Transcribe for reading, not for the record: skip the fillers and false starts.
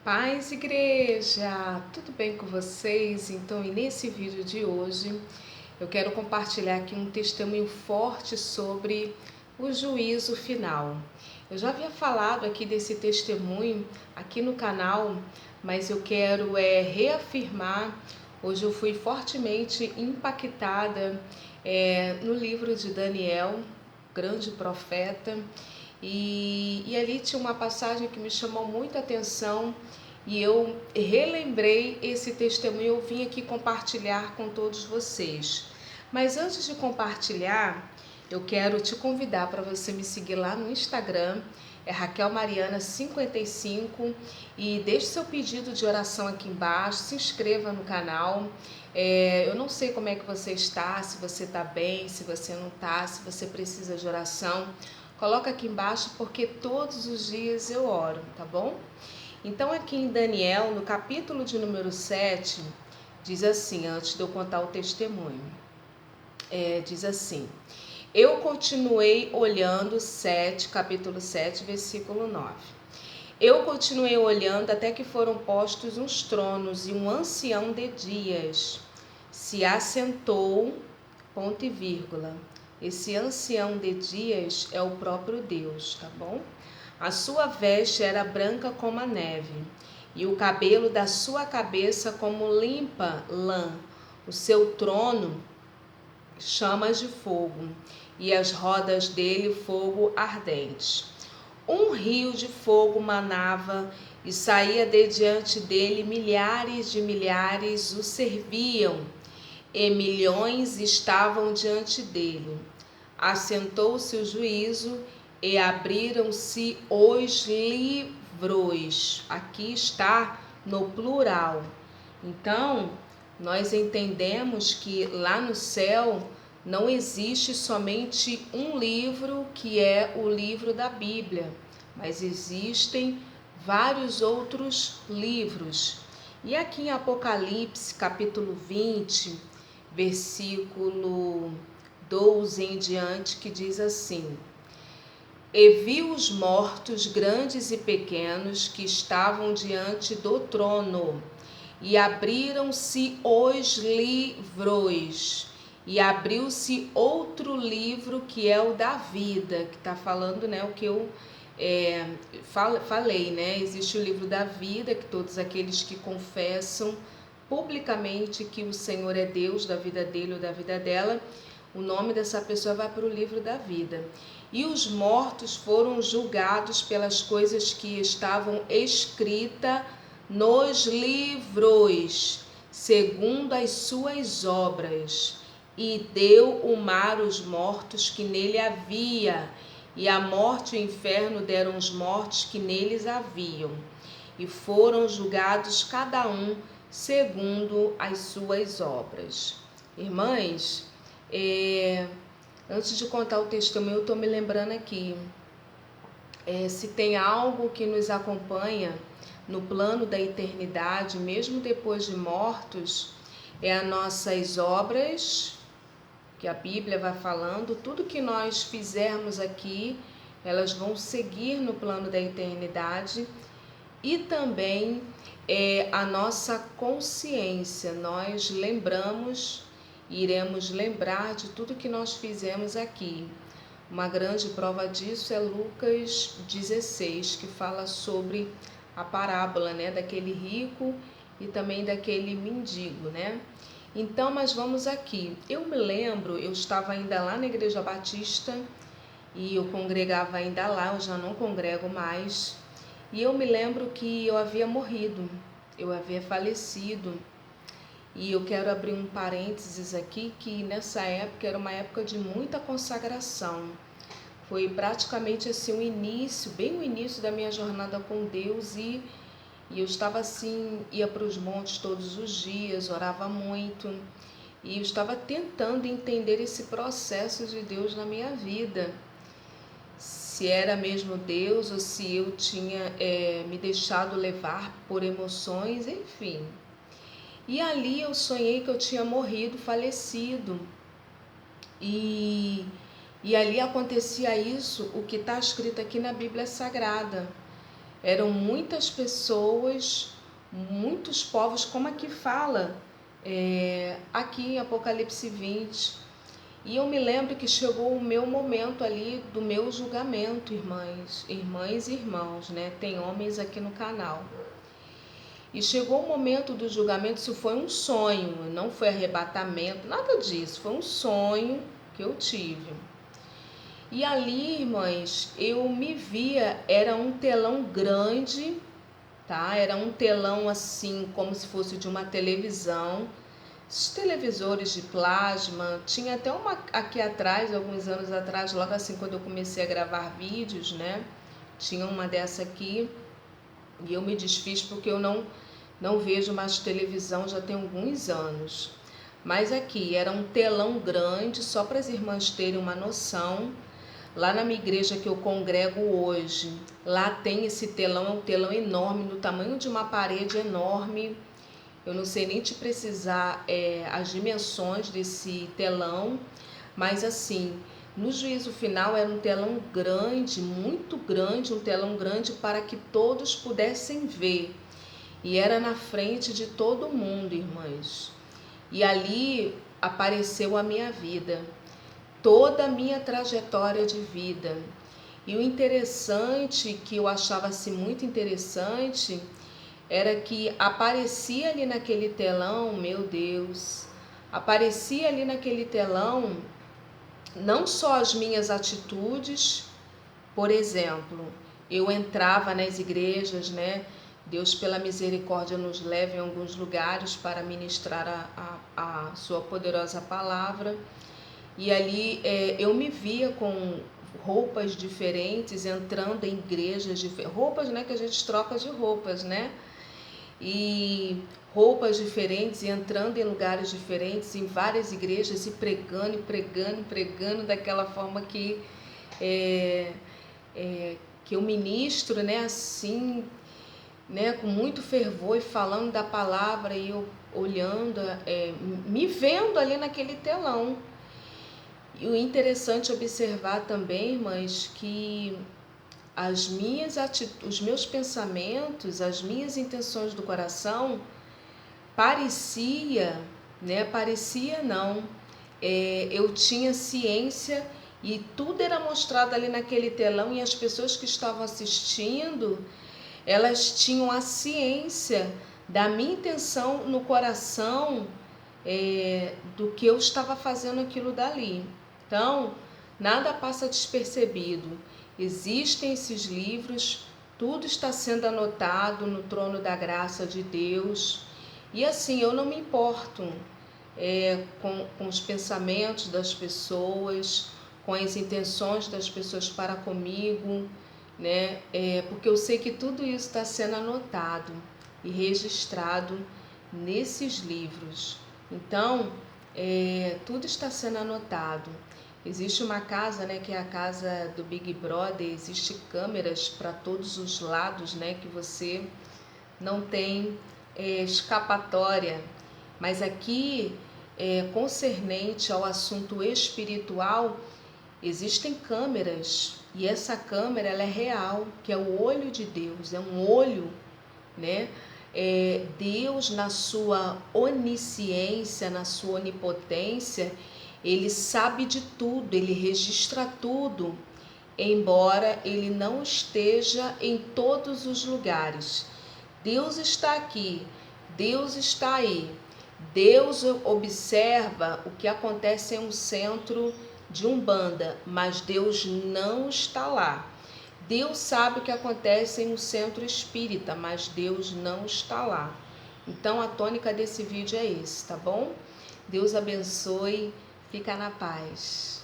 Paz, igreja! Tudo bem com vocês? Então, e nesse vídeo de hoje, eu quero compartilhar aqui um testemunho forte sobre o juízo final. Eu já havia falado aqui desse testemunho aqui no canal, mas eu quero reafirmar. Hoje eu fui fortemente impactada no livro de Daniel, grande profeta, e ali tinha uma passagem que me chamou muita atenção e eu relembrei esse testemunho. Eu vim aqui compartilhar com todos vocês. Mas antes de compartilhar, eu quero te convidar para você me seguir lá no Instagram, é Raquel Mariana 55, e deixe seu pedido de oração aqui embaixo, se inscreva no canal. Eu não sei como é que você está, se você está bem, se você não está, se você precisa de oração. Coloca aqui embaixo porque todos os dias eu oro, tá bom? Então aqui em Daniel, no capítulo de número 7, diz assim, antes de eu contar o testemunho, diz assim: eu continuei olhando, capítulo 7, versículo 9. Eu continuei olhando até que foram postos uns tronos e um ancião de dias se assentou, ponto e vírgula. Esse ancião de dias é o próprio Deus, tá bom? A sua veste era branca como a neve, e o cabelo da sua cabeça como limpa lã. O seu trono chamas de fogo, e as rodas dele fogo ardente. Um rio de fogo manava e saía de diante dele, milhares de milhares o serviam, e milhões estavam diante dele. Assentou-se o juízo e abriram-se os livros. Aqui está no plural. Então, nós entendemos que lá no céu não existe somente um livro, que é o livro da Bíblia, mas existem vários outros livros. E aqui em Apocalipse, capítulo 20, versículo 12 em diante, que diz assim: e vi os mortos, grandes e pequenos, que estavam diante do trono, e abriram-se os livros, e abriu-se outro livro, que é o da vida, que está falando, né, o que eu falei, né? Existe o livro da vida, que todos aqueles que confessam publicamente que o Senhor é Deus da vida dele ou da vida dela, o nome dessa pessoa vai para o livro da vida. E os mortos foram julgados pelas coisas que estavam escritas nos livros, segundo as suas obras. E deu o mar os mortos que nele havia, e a morte e o inferno deram os mortos que neles haviam. E foram julgados cada um segundo as suas obras. Irmãs, antes de contar o testemunho, eu estou me lembrando aqui, se tem algo que nos acompanha no plano da eternidade, mesmo depois de mortos, é as nossas obras, que a Bíblia vai falando, tudo que nós fizermos aqui, elas vão seguir no plano da eternidade, e também a nossa consciência, nós lembramos, iremos lembrar de tudo que nós fizemos aqui. Uma grande prova disso é Lucas 16, que fala sobre a parábola, né, daquele rico e também daquele mendigo, né? Então, mas vamos aqui. Eu me lembro, eu estava ainda lá na Igreja Batista e eu congregava ainda lá, eu já não congrego mais. E eu me lembro que eu havia morrido, eu havia falecido. E eu quero abrir um parênteses aqui, que nessa época era uma época de muita consagração. Foi praticamente assim o início, bem o início da minha jornada com Deus, e eu estava assim, ia para os montes todos os dias, orava muito, e eu estava tentando entender esse processo de Deus na minha vida. Se era mesmo Deus ou se eu tinha me deixado levar por emoções, enfim. E ali eu sonhei que eu tinha morrido, falecido. E ali acontecia isso, o que está escrito aqui na Bíblia Sagrada. Eram muitas pessoas, muitos povos, como aqui fala, aqui em Apocalipse 20. E eu me lembro que chegou o meu momento ali do meu julgamento, irmãs e irmãos, né? Tem homens aqui no canal. E chegou o momento do julgamento, isso foi um sonho, não foi arrebatamento, nada disso, foi um sonho que eu tive. E ali, irmãs, eu me via, era um telão grande, tá? Era um telão assim, como se fosse de uma televisão. Os televisores de plasma, tinha até uma aqui atrás, alguns anos atrás, logo assim quando eu comecei a gravar vídeos, né? Tinha uma dessa aqui e eu me desfiz porque eu não vejo mais televisão já tem alguns anos. Mas aqui era um telão grande, só para as irmãs terem uma noção. Lá na minha igreja que eu congrego hoje, lá tem esse telão, é um telão enorme, do tamanho de uma parede enorme. Eu não sei nem te precisar as dimensões desse telão, mas assim, no juízo final era um telão grande, muito grande, um telão grande para que todos pudessem ver. E era na frente de todo mundo, irmãs. E ali apareceu a minha vida, toda a minha trajetória de vida. E o interessante, que eu achava assim muito interessante, era que aparecia ali naquele telão, meu Deus, aparecia ali naquele telão não só as minhas atitudes, por exemplo, eu entrava nas igrejas, né? Deus, pela misericórdia, nos leva em alguns lugares para ministrar a sua poderosa palavra. E ali eu me via com roupas diferentes, entrando em igrejas diferentes, roupas, né, que a gente troca de roupas, né? E roupas diferentes, e entrando em lugares diferentes, em várias igrejas, e pregando daquela forma que eu ministro, né, assim, né, com muito fervor e falando da palavra, e eu olhando, me vendo ali naquele telão. E o interessante é observar também, irmãs, que os meus pensamentos, as minhas intenções do coração, parecia não, eu tinha ciência e tudo era mostrado ali naquele telão, e as pessoas que estavam assistindo, elas tinham a ciência da minha intenção no coração, do que eu estava fazendo aquilo dali. Então, nada passa despercebido. Existem esses livros, tudo está sendo anotado no trono da graça de Deus. E assim, eu não me importo com os pensamentos das pessoas, com as intenções das pessoas para comigo, né? Porque eu sei que tudo isso está sendo anotado e registrado nesses livros. Então, tudo está sendo anotado. Existe uma casa, né, que é a casa do Big Brother, existe câmeras para todos os lados, né, que você não tem escapatória. Mas aqui, concernente ao assunto espiritual, existem câmeras, e essa câmera ela é real, que é o olho de Deus, é um olho, né? Deus, na sua onisciência, na sua onipotência, ele sabe de tudo, ele registra tudo, embora ele não esteja em todos os lugares. Deus está aqui, Deus está aí. Deus observa o que acontece em um centro de Umbanda, mas Deus não está lá. Deus sabe o que acontece em um centro espírita, mas Deus não está lá. Então a tônica desse vídeo é esse, tá bom? Deus abençoe, fica na paz.